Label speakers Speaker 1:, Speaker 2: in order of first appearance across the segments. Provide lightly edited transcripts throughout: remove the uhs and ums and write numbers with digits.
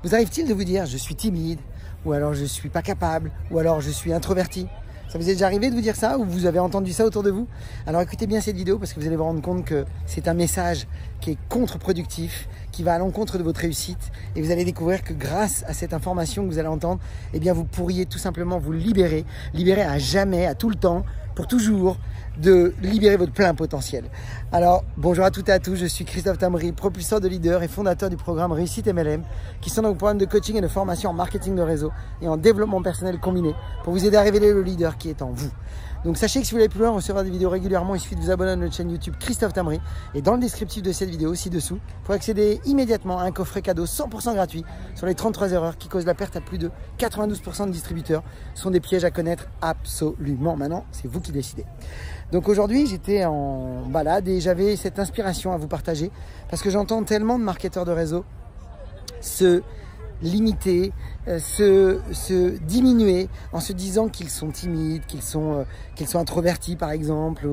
Speaker 1: Vous arrive-t-il de vous dire je suis timide, ou alors je suis pas capable, ou alors je suis introverti? Ça vous est déjà arrivé de vous dire ça, ou vous avez entendu ça autour de vous? Alors écoutez bien cette vidéo parce que vous allez vous rendre compte que c'est un message qui est contre-productif, qui va à l'encontre de votre réussite, et vous allez découvrir que grâce à cette information que vous allez entendre, eh bien vous pourriez tout simplement vous libérer à jamais, à tout le temps, pour toujours, de libérer votre plein potentiel. Alors, bonjour à toutes et à tous, je suis Christophe Tamri, propulseur de leader et fondateur du programme Réussite MLM, qui sont donc programme de coaching et de formation en marketing de réseau et en développement personnel combiné pour vous aider à révéler le leader qui est en vous. Donc sachez que si vous voulez plus loin, recevoir des vidéos régulièrement, il suffit de vous abonner à notre chaîne YouTube Christophe Tamri. Et dans le descriptif de cette vidéo, ci-dessous, pour accéder immédiatement à un coffret cadeau 100% gratuit sur les 33 erreurs qui causent la perte à plus de 92% de distributeurs. Ce sont des pièges à connaître absolument. Maintenant, c'est vous qui décidez. Donc aujourd'hui, j'étais en balade et j'avais cette inspiration à vous partager parce que j'entends tellement de marketeurs de réseau se limiter, se diminuer en se disant qu'ils sont timides, qu'ils sont introvertis par exemple,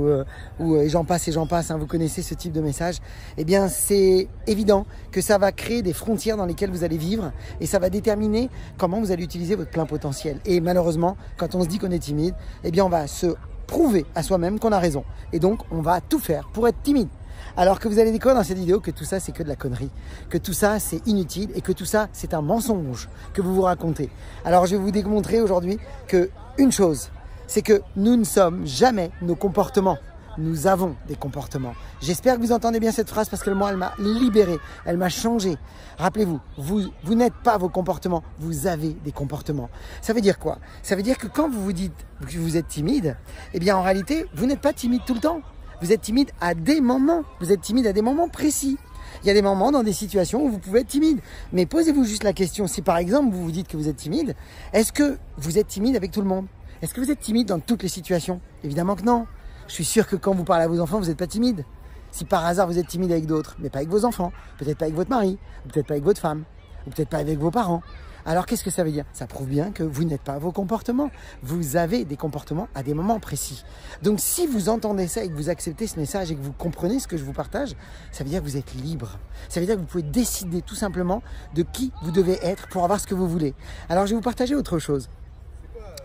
Speaker 1: ou et j'en passe, hein, vous connaissez ce type de message. Eh bien c'est évident que ça va créer des frontières dans lesquelles vous allez vivre et ça va déterminer comment vous allez utiliser votre plein potentiel. Et malheureusement, quand on se dit qu'on est timide, eh bien on va se prouver à soi-même qu'on a raison. Et donc on va tout faire pour être timide. Alors que vous allez découvrir dans cette vidéo que tout ça c'est que de la connerie, que tout ça c'est inutile et que tout ça c'est un mensonge que vous vous racontez. Alors je vais vous démontrer aujourd'hui que une chose, c'est que nous ne sommes jamais nos comportements. Nous avons des comportements. J'espère que vous entendez bien cette phrase parce que moi elle m'a libéré, elle m'a changé. Rappelez-vous, vous n'êtes pas vos comportements, vous avez des comportements. Ça veut dire quoi? Ça veut dire que quand vous vous dites que vous êtes timide, eh bien en réalité vous n'êtes pas timide tout le temps. Vous êtes timide à des moments, vous êtes timide à des moments précis. Il y a des moments dans des situations où vous pouvez être timide. Mais posez-vous juste la question, si par exemple vous vous dites que vous êtes timide, est-ce que vous êtes timide avec tout le monde? Est-ce que vous êtes timide dans toutes les situations? Évidemment que non. Je suis sûr que quand vous parlez à vos enfants, vous n'êtes pas timide. Si par hasard vous êtes timide avec d'autres, mais pas avec vos enfants, peut-être pas avec votre mari, ou peut-être pas avec votre femme, ou peut-être pas avec vos parents. Alors qu'est-ce que ça veut dire? Ça prouve bien que vous n'êtes pas vos comportements. Vous avez des comportements à des moments précis. Donc si vous entendez ça et que vous acceptez ce message et que vous comprenez ce que je vous partage, ça veut dire que vous êtes libre. Ça veut dire que vous pouvez décider tout simplement de qui vous devez être pour avoir ce que vous voulez. Alors je vais vous partager autre chose.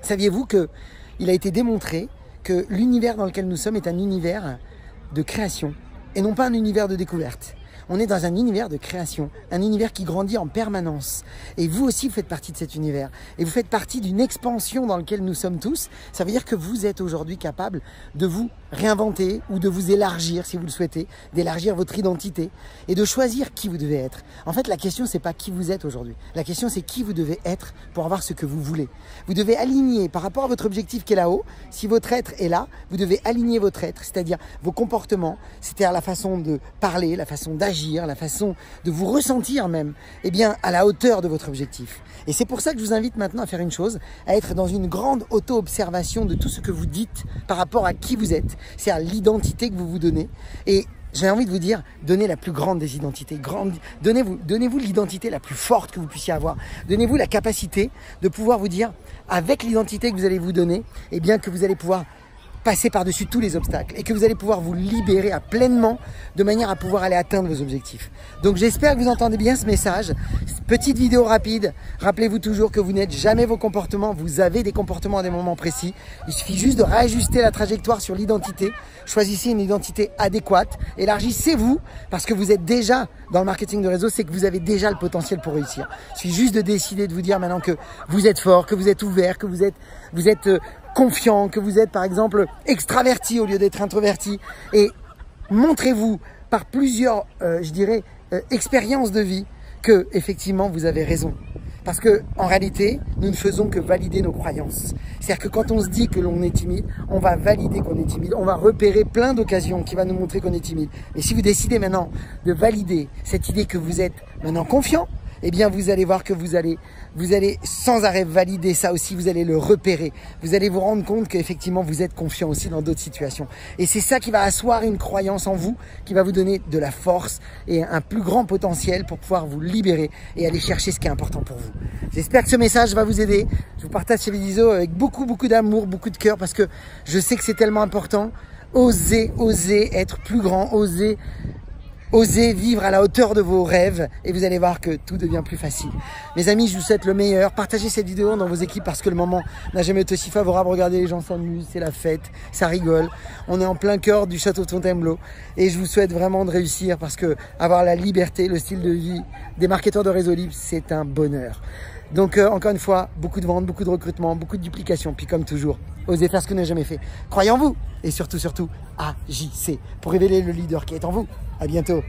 Speaker 1: Saviez-vous qu'il a été démontré que l'univers dans lequel nous sommes est un univers de création et non pas un univers de découverte? On est dans un univers de création, un univers qui grandit en permanence. Et vous aussi, vous faites partie de cet univers. Et vous faites partie d'une expansion dans laquelle nous sommes tous. Ça veut dire que vous êtes aujourd'hui capable de vous réinventer ou de vous élargir, si vous le souhaitez, d'élargir votre identité et de choisir qui vous devez être. En fait, la question, c'est pas qui vous êtes aujourd'hui. La question, c'est qui vous devez être pour avoir ce que vous voulez. Vous devez aligner par rapport à votre objectif qui est là-haut. Si votre être est là, vous devez aligner votre être, c'est-à-dire vos comportements, c'est-à-dire la façon de parler, la façon d'agir, la façon de vous ressentir même, eh bien, à la hauteur de votre objectif. Et c'est pour ça que je vous invite maintenant à faire une chose, à être dans une grande auto-observation de tout ce que vous dites par rapport à qui vous êtes, c'est-à-dire l'identité que vous vous donnez. Et j'ai envie de vous dire, donnez la plus grande des identités. Donnez-vous l'identité la plus forte que vous puissiez avoir. Donnez-vous la capacité de pouvoir vous dire, avec l'identité que vous allez vous donner, eh bien, que vous allez pouvoir passer par-dessus tous les obstacles et que vous allez pouvoir vous libérer à pleinement de manière à pouvoir aller atteindre vos objectifs. Donc j'espère que vous entendez bien ce message. Petite vidéo rapide. Rappelez-vous toujours que vous n'êtes jamais vos comportements. Vous avez des comportements à des moments précis. Il suffit juste de réajuster la trajectoire sur l'identité. Choisissez une identité adéquate. Élargissez-vous parce que vous êtes déjà dans le marketing de réseau. C'est que vous avez déjà le potentiel pour réussir. Il suffit juste de décider de vous dire maintenant que vous êtes fort, que vous êtes ouvert, que vous êtes confiant, que vous êtes par exemple extraverti au lieu d'être introverti, et montrez-vous par plusieurs, expériences de vie que effectivement vous avez raison. Parce que en réalité, nous ne faisons que valider nos croyances. C'est-à-dire que quand on se dit que l'on est timide, on va valider qu'on est timide, on va repérer plein d'occasions qui vont nous montrer qu'on est timide. Mais si vous décidez maintenant de valider cette idée que vous êtes maintenant confiant, eh bien vous allez voir que vous allez sans arrêt valider ça aussi, vous allez le repérer. Vous allez vous rendre compte qu'effectivement vous êtes confiant aussi dans d'autres situations. Et c'est ça qui va asseoir une croyance en vous, qui va vous donner de la force et un plus grand potentiel pour pouvoir vous libérer et aller chercher ce qui est important pour vous. J'espère que ce message va vous aider. Je vous partage ces vidéos avec beaucoup d'amour, beaucoup de cœur, parce que je sais que c'est tellement important. Osez être plus grand, osez Osez vivre à la hauteur de vos rêves et vous allez voir que tout devient plus facile. Mes amis, je vous souhaite le meilleur. Partagez cette vidéo dans vos équipes parce que le moment n'a jamais été aussi favorable. Regardez, les gens s'amusent, c'est la fête, ça rigole. On est en plein cœur du château de Fontainebleau et je vous souhaite vraiment de réussir parce que avoir la liberté, le style de vie des marketeurs de réseau libre, c'est un bonheur. Donc encore une fois, beaucoup de ventes, beaucoup de recrutement, beaucoup de duplication. Puis comme toujours, osez faire ce que vous n'avez jamais fait. Croyez en vous et surtout, agissez pour révéler le leader qui est en vous. À bientôt.